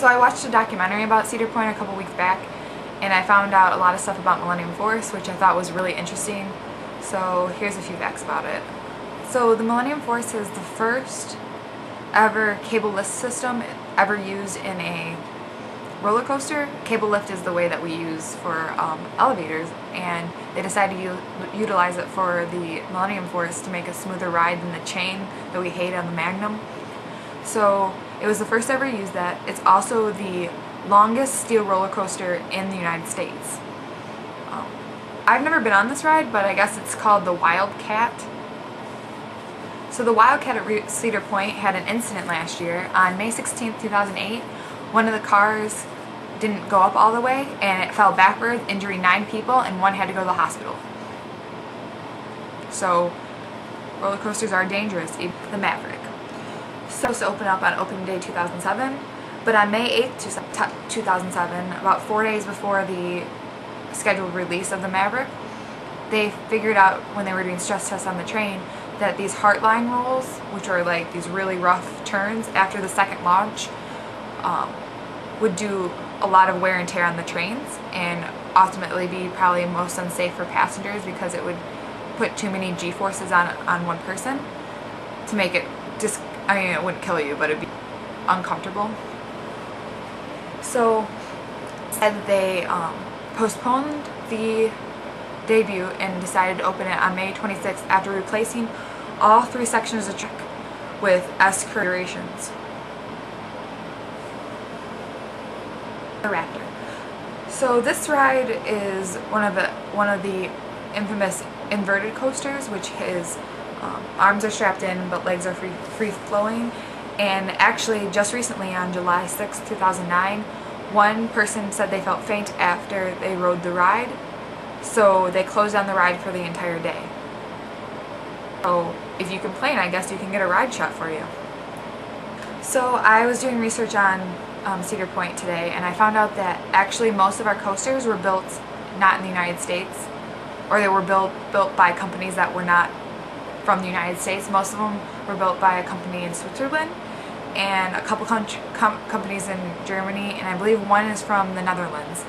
So I watched a documentary about Cedar Point a couple weeks back, and I found out a lot of stuff about Millennium Force, which I thought was really interesting. So here's a few facts about it. So the Millennium Force is the first ever cable lift system ever used in a roller coaster. Cable lift is the way that we use for elevators, and they decided to utilize it for the Millennium Force to make a smoother ride than the chain that we hate on the Magnum. So it was the first ever to use that. It's also the longest steel roller coaster in the United States. I've never been on this ride, but I guess it's called the Wildcat. So the Wildcat at Cedar Point had an incident last year. On May 16th, 2008, one of the cars didn't go up all the way and it fell backwards, injuring 9 people, and 1 had to go to the hospital. So roller coasters are dangerous, even the Maverick. So it's supposed to open up on opening day 2007, but on May 8th, 2007, about 4 days before the scheduled release of the Maverick, they figured out when they were doing stress tests on the train that these heartline rolls, which are like these really rough turns after the second launch, would do a lot of wear and tear on the trains and ultimately be probably most unsafe for passengers because it would put too many G-forces on one person to make it just, I mean, it wouldn't kill you, but it'd be uncomfortable. So instead they postponed the debut and decided to open it on May 26th after replacing all 3 sections of track with S configurations. The Raptor. So this ride is one of the infamous inverted coasters, which is arms are strapped in but legs are free flowing. And actually, just recently on July 6, 2009, one person said they felt faint after they rode the ride, so they closed down the ride for the entire day. So if you complain, I guess you can get a ride shot for you. So I was doing research on Cedar Point today, and I found out that actually most of our coasters were built not in the United States, or they were built by companies that were not from the United States. Most of them were built by a company in Switzerland and a couple companies in Germany, and I believe one is from the Netherlands.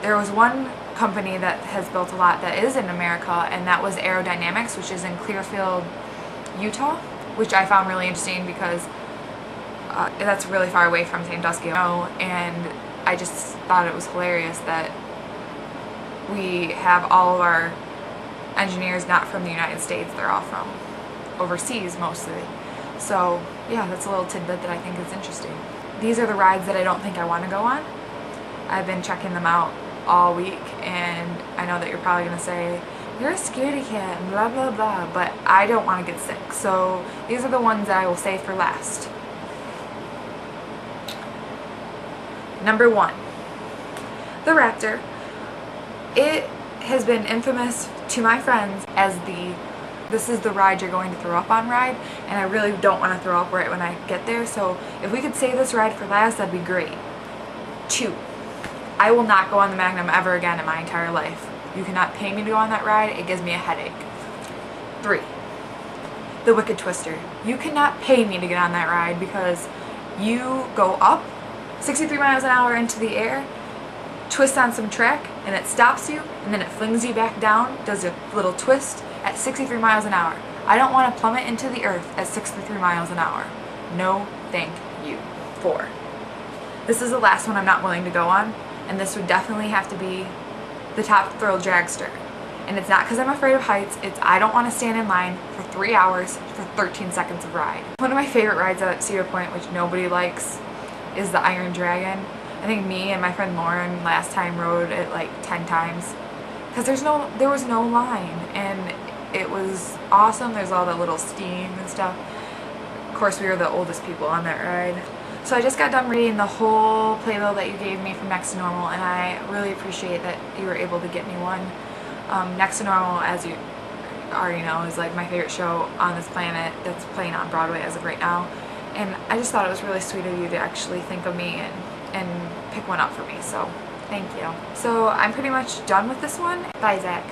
There was one company that has built a lot that is in America, and that was Aerodynamics, which is in Clearfield, Utah, which I found really interesting because that's really far away from Sandusky, and I just thought it was hilarious that we have all of our engineers not from the United States, they're all from overseas mostly. So yeah, that's a little tidbit that I think is interesting. These are the rides that I don't think I want to go on. I've been checking them out all week, and I know that you're probably going to say, you're a scaredy cat and blah blah blah, but I don't want to get sick. So these are the ones that I will save for last. Number 1, the Raptor. It has been infamous to my friends as this is the ride you're going to throw up on ride, and I really don't want to throw up right when I get there, so if we could save this ride for last, that'd be great. 2, I will not go on the Magnum ever again in my entire life. You cannot pay me to go on that ride, it gives me a headache. 3, the Wicked Twister. You cannot pay me to get on that ride because you go up 63 miles an hour into the air, twist on some track, and it stops you, and then it flings you back down, does a little twist at 63 miles an hour. I don't want to plummet into the earth at 63 miles an hour. No, thank you. 4, this is the last one I'm not willing to go on, and this would definitely have to be the Top Thrill Dragster. And it's not because I'm afraid of heights, it's I don't want to stand in line for 3 hours for 13 seconds of ride. One of my favorite rides at Cedar Point, which nobody likes, is the Iron Dragon. I think me and my friend Lauren last time rode it like 10 times because there was no line, and it was awesome. There's all that little steam and stuff. Of course, we were the oldest people on that ride. So I just got done reading the whole playbill that you gave me from Next to Normal, and I really appreciate that you were able to get me one. Next to Normal, as you already know, is like my favorite show on this planet that's playing on Broadway as of right now. And I just thought it was really sweet of you to actually think of me and pick one up for me, so thank you. So I'm pretty much done with this one. Bye, Zach.